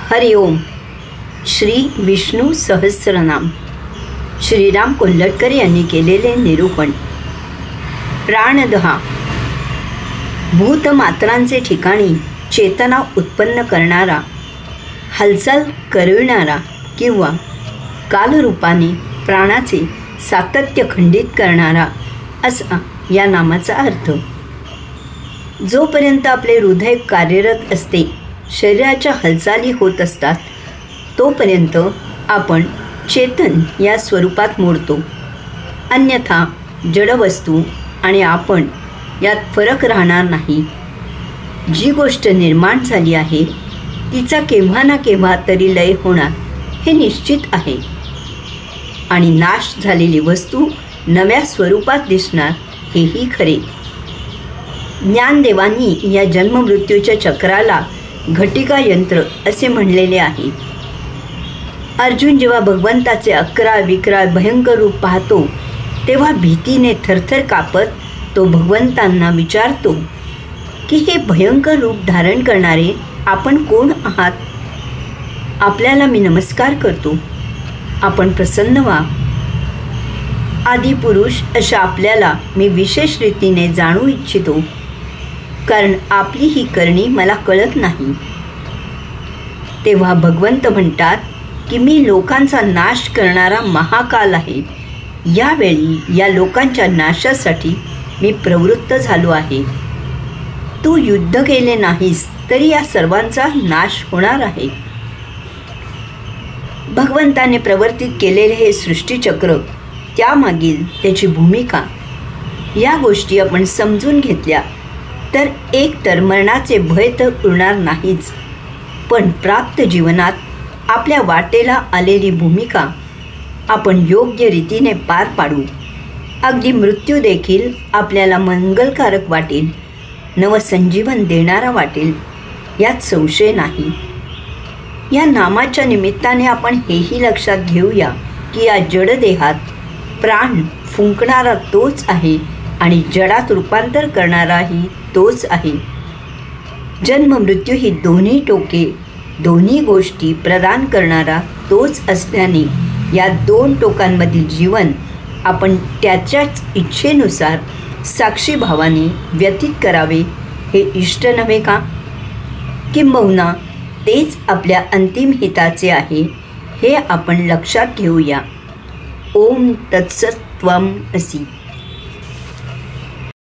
हरि ओम. श्री विष्णू सहस्रनाम. श्रीराम कोल्हटकर यांनी केलेले निरूपण. प्राणदहा. भूतमात्रांचे ठिकाणी चेतना उत्पन्न करणारा, हालचाल करविणारा किंवा कालरूपाने प्राणाचे सातत्य खंडित करणारा असा या नामाचा अर्थ. जोपर्यंत आपले हृदय कार्यरत असते, शरीराच्या हालचाली होत असतात, तोपर्यंत आपण चेतन या स्वरूपात मोडतो. अन्यथा जडवस्तू आणि आपण यात फरक राहणार नाही. जी गोष्ट निर्माण झाली आहे तिचा केव्हा ना केव्हा तरी लय होणार हे निश्चित आहे, आणि नाश झालेली वस्तू नव्या स्वरूपात दिसणार हेही खरे. ज्ञानदेवांनी या जन्ममृत्यूच्या चक्राला घटिका यंत्र असे म्हणलेले आहे. अर्जुन जेव्हा भगवंताचे अकराळ विक्राळ भयंकर रूप पाहतो, तेव्हा भीतीने थरथर कापत तो भगवंतांना विचारतो की हे भयंकर रूप धारण करणारे आपण कोण आहात? आपल्याला मी नमस्कार करतो. आपण प्रसन्न व्हा. आदिपुरुष अशा आपल्याला मी विशेष रीतीने जाणू इच्छितो, कारण आपली ही करणी मला कळत नाही. तेव्हा भगवंत म्हणतात की मी लोकांचा नाश करणारा महाकाल आहे. यावेळी या लोकांच्या नाशासाठी मी प्रवृत्त झालो आहे. तू युद्ध केले नाहीस तरी या सर्वांचा नाश होणार आहे. भगवंताने प्रवर्तित केलेले हे सृष्टीचक्र, त्यामागील त्याची भूमिका, या गोष्टी आपण समजून घेतल्या तर एकतर मरणाचे भय तर उरणार नाहीच, पण प्राप्त जीवनात आपल्या वाटेला आलेली भूमिका आपण योग्य रीतीने पार पाडू. अगदी मृत्यू देखील आपल्याला मंगलकारक वाटेल, नवसंजीवन देणारा वाटेल, यात संशय नाही. या नामाच्या निमित्ताने आपण हेही लक्षात घेऊया की या जडदेहात प्राण फुंकणारा तोच आहे आणि जडात रूपांतर करणाराही तोच आहे. जन्म मृत्यू ही दोन्ही टोके, दोन्ही गोष्टी प्रदान करणारा तोच असल्याने या दोन टोकांमधील जीवन आपण त्याच्याच इच्छेनुसार साक्षी भावाने व्यतीत करावे हे इष्ट नव्हे का? किंबहुना तेच आपल्या अंतिम हिताचे आहे हे आपण लक्षात घेऊया. ओम तत्सत् त्वम् असि.